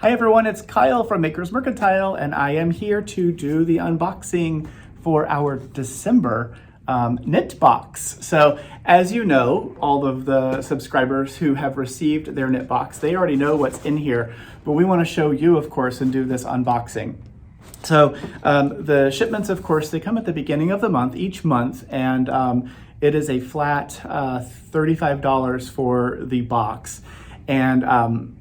Hi everyone, it's Kyle from Makers Mercantile, and I am here to do the unboxing for our December KnitBox. So as you know, all of the subscribers who have received their KnitBox, they already know what's in here, but we want to show you, of course, and do this unboxing. So the shipments, of course, they come at the beginning of the month, each month, and it is a flat $35 for the box. And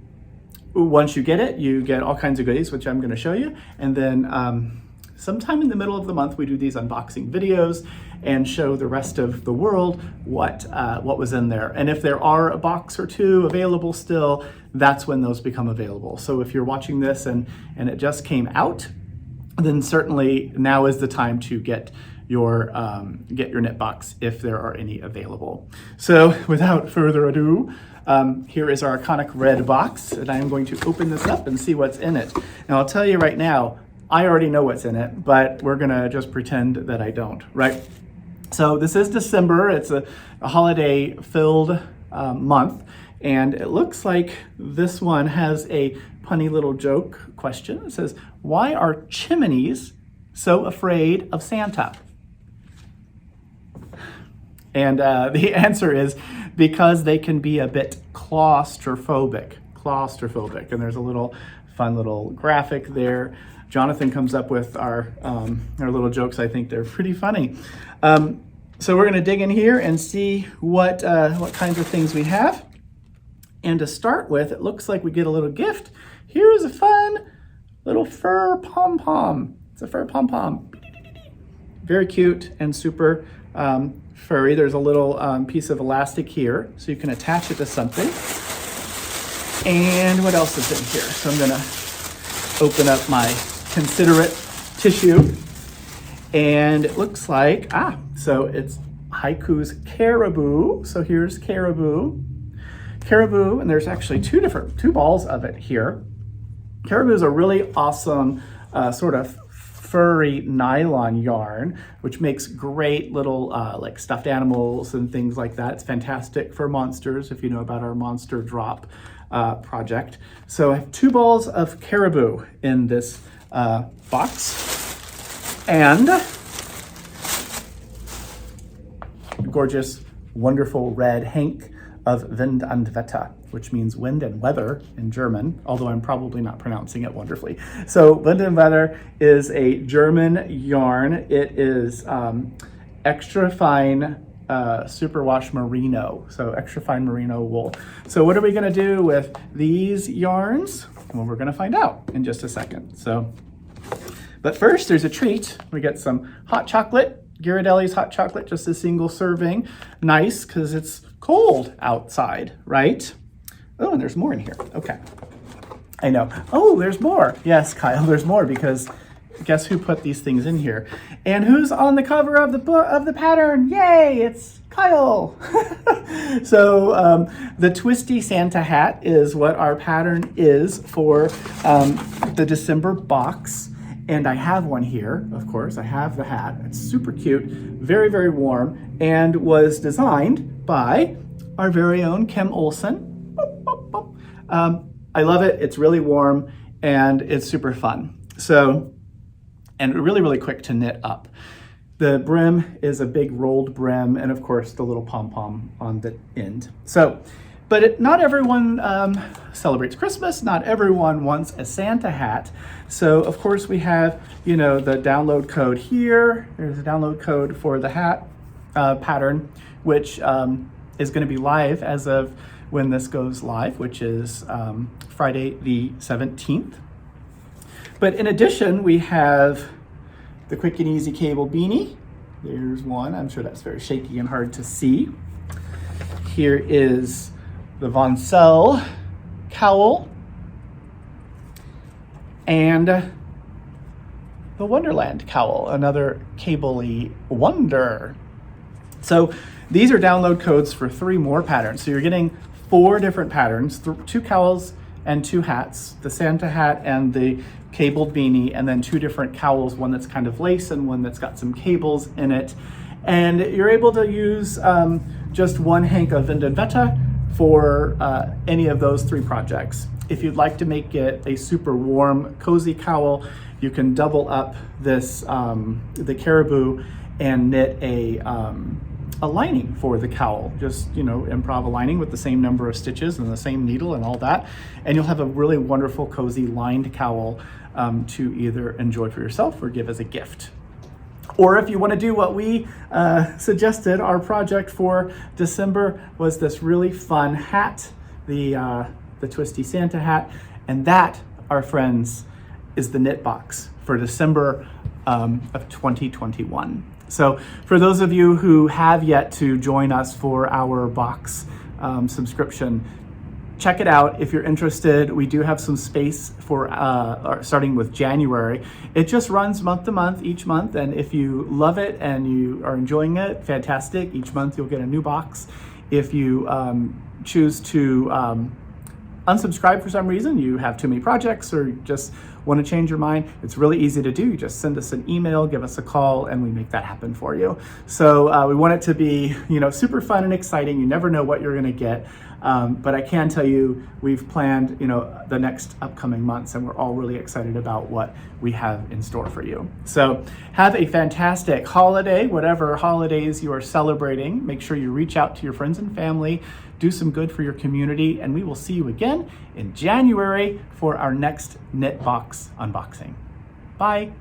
once you get it, you get all kinds of goodies, which I'm going to show you. And then sometime in the middle of the month, we do these unboxing videos and show the rest of the world what was in there. And if there are a box or two available still, that's when those become available. So if you're watching this and it just came out, then certainly now is the time to get your KnitBox if there are any available. So without further ado, here is our iconic red box, and I am going to open this up and see what's in it. Now I'll tell you right now, I already know what's in it, but we're gonna just pretend that I don't, right? So this is December, it's a holiday-filled month, and it looks like this one has a punny little joke question. It says, why are chimneys so afraid of Santa? And the answer is because they can be a bit claustrophobic, and there's a little fun little graphic there. Jonathan comes up with our little jokes. I think they're pretty funny. So we're gonna dig in here and see what kinds of things we have. And to start with, it looks like we get a little gift. Here is a fun little fur pom-pom. It's a fur pom-pom. Very cute and super furry. There's a little piece of elastic here, so you can attach it to something. And what else is in here? So I'm gonna open up my considerate tissue. And it looks like, so it's HiKoo's Caribou. So here's Caribou. Caribou, and there's actually two balls of it here. Caribou is a really awesome sort of furry nylon yarn, which makes great little like stuffed animals and things like that. It's fantastic for monsters, if you know about our monster drop project. So I have 2 balls of Caribou in this box, and gorgeous, wonderful red hank of Wind und Wetter, which means wind and weather in German, although I'm probably not pronouncing it wonderfully. So Wind und Wetter is a German yarn. It is extra fine superwash merino, so extra fine merino wool. So what are we gonna do with these yarns? Well, we're gonna find out in just a second. So, but first there's a treat. We get some hot chocolate, Ghirardelli's hot chocolate, just a single serving. Nice, because it's cold outside, right? Oh, and there's more in here. Okay, I know. Oh, there's more. Yes, Kyle, there's more, because guess who put these things in here? And who's on the cover of the book of the pattern? Yay, it's Kyle. So the Twisty Santa Hat is what our pattern is for the December box. And I have one here, of course. I have the hat. It's super cute, very, very warm, and was designed by our very own Kim Olsen. I love it. It's really warm, and it's super fun. So, and really, really quick to knit up. The brim is a big rolled brim, and of course, the little pom-pom on the end. So, but not everyone celebrates Christmas. Not everyone wants a Santa hat. So of course we have, the download code here. There's a download code for the hat pattern, which is gonna be live as of when this goes live, which is Friday the 17th. But in addition, we have the Quick and Easy Cable Beanie. There's one. I'm sure that's very shaky and hard to see. Here is the Von Sell cowl, and the Wonderland cowl, another cable-y wonder. So these are download codes for 3 more patterns. So you're getting 4 different patterns, 2 cowls and 2 hats, the Santa hat and the cabled beanie, and then 2 different cowls, one that's kind of lace and one that's got some cables in it. And you're able to use just one hank of Wind und Wetter for any of those 3 projects. If you'd like to make it a super warm, cozy cowl, you can double up this, the Caribou, and knit a lining for the cowl. Just, improv a lining with the same number of stitches and the same needle and all that. And you'll have a really wonderful, cozy lined cowl to either enjoy for yourself or give as a gift. Or if you want to do what we suggested, our project for December was this really fun hat, the Twisty Santa Hat. And that, our friends, is the KnitBox for December of 2021. So for those of you who have yet to join us for our box subscription, check it out if you're interested. We do have some space for starting with January. It just runs month to month, each month. And if you love it and you are enjoying it, fantastic. Each month you'll get a new box. If you choose to unsubscribe for some reason, you have too many projects or just want to change your mind, it's really easy to do. You just send us an email, give us a call, and we make that happen for you. So we want it to be, super fun and exciting. You never know what you're going to get. But I can tell you, we've planned, the next upcoming months, and we're all really excited about what we have in store for you. So have a fantastic holiday, whatever holidays you are celebrating. Make sure you reach out to your friends and family, do some good for your community, and we will see you again in January for our next KnitBox unboxing. Bye.